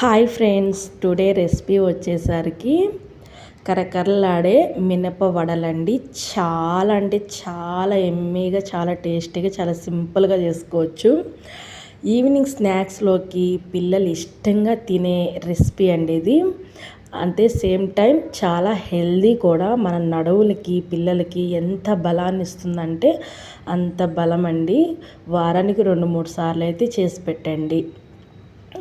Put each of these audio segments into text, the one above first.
Hi friends, today recipe వచ్చేసరికి కరకరలాడే మినప వడలండి. చాలా అంటే చాలా ఎమ్మీగా, చాలా టేస్టీగా, చాలా సింపుల్గా చేసుకోవచ్చు. ఈవినింగ్ స్నాక్స్లోకి పిల్లలు ఇష్టంగా తినే రెసిపీ అండి ఇది. అంటే సేమ్ టైం చాలా హెల్దీ కూడా. మన నడువులకి పిల్లలకి ఎంత బలాన్ని ఇస్తుందంటే అంత బలం అండి. వారానికి 2-3 సార్లు అయితే చేసి పెట్టండి.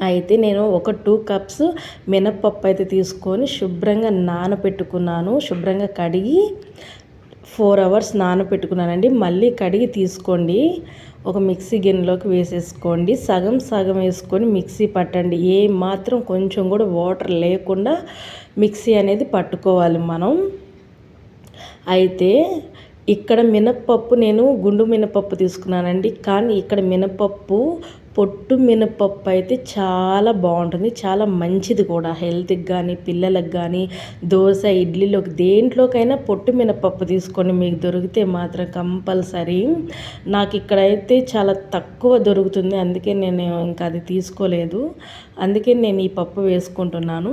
అయితే నేను ఒక 2 కప్స్ మినప్పప్పు అయితే తీసుకొని శుభ్రంగా నానబెట్టుకున్నాను. శుభ్రంగా కడిగి 4 అవర్స్ నానబెట్టుకున్నానండి. మళ్ళీ కడిగి తీసుకోండి. ఒక మిక్సీ గిన్నెలోకి వేసేసుకోండి. సగం సగం వేసుకొని మిక్సీ పట్టండి. ఏ మాత్రం కొంచెం కూడా వాటర్ లేకుండా మిక్సీ అనేది పట్టుకోవాలి మనం. అయితే ఇక్కడ మినప్పప్పు నేను గుండు మినపప్పు తీసుకున్నానండి. కానీ ఇక్కడ మినపప్పు పొట్టు మినపప్పు అయితే చాలా బాగుంటుంది, చాలా మంచిది కూడా. హెల్త్కి కానీ పిల్లలకు కానీ దోశ ఇడ్లీలోకి దేంట్లోకైనా పొట్టు మినపప్పు తీసుకొని మీకు దొరికితే మాత్రం కంపల్సరీ. నాకు ఇక్కడైతే చాలా తక్కువ దొరుకుతుంది, అందుకే నేను ఇంకా అది తీసుకోలేదు. అందుకే నేను ఈ పప్పు వేసుకుంటున్నాను.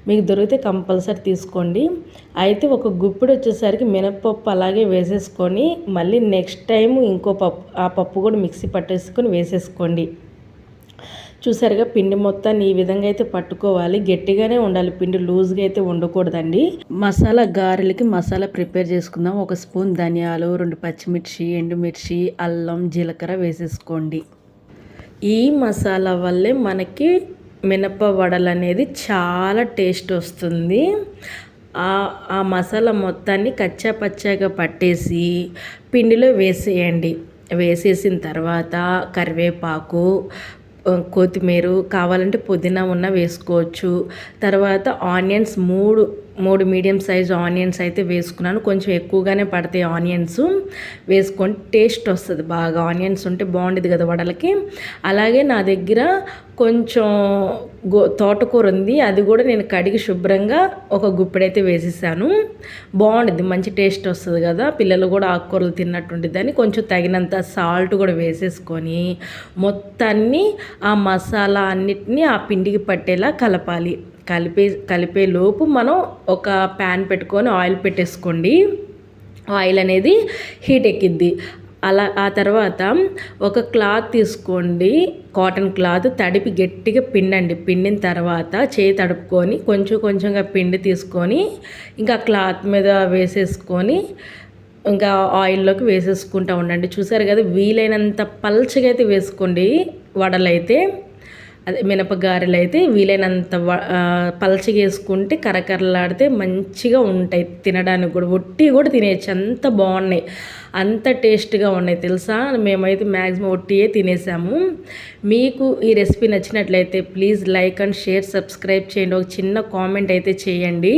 మీకు దొరికితే కంపల్సరీ తీసుకోండి. అయితే ఒక గుప్పిడి వచ్చేసరికి మినప్పప్పు అలాగే వేసేసుకొని మళ్ళీ నెక్స్ట్ టైం ఇంకో పప్పు, ఆ పప్పు కూడా మిక్సీ పట్టేసుకొని వేసేసుకోండి. చూసారుగా పిండి మొత్తాన్ని ఈ విధంగా అయితే పట్టుకోవాలి. గట్టిగానే ఉండాలి పిండి, లూజ్గా అయితే ఉండకూడదండి. మసాలా గారెలకి మసాలా ప్రిపేర్ చేసుకుందాం. 1 స్పూన్ ధనియాలు, 2 పచ్చిమిర్చి, ఎండుమిర్చి, అల్లం, జీలకర్ర వేసేసుకోండి. ఈ మసాలా వల్లే మనకి మినప వడలు అనేది చాలా టేస్ట్ వస్తుంది. ఆ మసాలా మొత్తాన్ని కచ్చా పచ్చాగా పట్టేసి పిండిలో వేసేయండి. వేసేసిన తర్వాత కరివేపాకు, కొత్తిమీర, కావాలంటే పుదీనా ఉన్న వేసుకోవచ్చు. తర్వాత ఆనియన్స్ 3 మీడియం సైజ్ ఆనియన్స్ అయితే వేసుకున్నాను. కొంచెం ఎక్కువగానే పడతాయి ఆనియన్స్. వేసుకొని టేస్ట్ వస్తుంది బాగా. ఆనియన్స్ ఉంటే బాగుండేది కదా వడలకి. అలాగే నా దగ్గర కొంచెం తోటకూర ఉంది, అది కూడా నేను కడిగి శుభ్రంగా ఒక గుప్పెడైతే వేసేసాను. బాగుంటుంది, మంచి టేస్ట్ వస్తుంది కదా. పిల్లలు కూడా ఆకుకూరలు తిన్నట్టుంటుందని కొంచెం తగినంత సాల్ట్ కూడా వేసేసుకొని మొత్తాన్ని ఆ మసాలా అన్నిటినీ ఆ పిండికి పట్టేలా కలపాలి. కలిపే లోపు మనం ఒక ప్యాన్ పెట్టుకొని ఆయిల్ పెట్టేసుకోండి. ఆయిల్ అనేది హీట్ ఎక్కిద్ది. ఆ తర్వాత ఒక క్లాత్ తీసుకోండి, కాటన్ క్లాత్, తడిపి గట్టిగా పిండండి. పిండిన తర్వాత చేయి తడుపుకొని కొంచెంగా పిండి తీసుకొని ఇంకా క్లాత్ మీద వేసేసుకొని ఇంకా ఆయిల్లోకి వేసేసుకుంటూ ఉండండి. చూసారు కదా, వీలైనంత పల్చగా అయితే వేసుకోండి. వడలైతే అదే మినపగారెలు అయితే వీలైనంత పలచగా వేసుకుంటే కరకరలాడితే మంచిగా ఉంటాయి. తినడానికి కూడా ఒట్టి కూడా తినేయచ్చు, అంత బాగున్నాయి, అంత టేస్ట్గా ఉన్నాయి తెలుసా. మేమైతే మ్యాక్సిమం ఒట్టియే తినేసాము. మీకు ఈ రెసిపీ నచ్చినట్లయితే please like and share, subscribe చేయండి. ఒక చిన్న కామెంట్ అయితే చేయండి.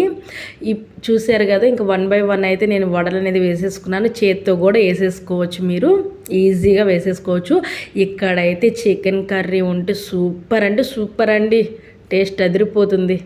చూసారు కదా, ఇంకా 1 బై 1 అయితే నేను వడలు అనేది వేసేసుకున్నాను. చేత్తో కూడా వేసేసుకోవచ్చు, మీరు ఈజీగా వేసేసుకోవచ్చు. ఇక్కడైతే చికెన్ కర్రీ ఉంటే సూపర్ అంటే సూపర్ అండి, టేస్ట్ అదిరిపోతుంది.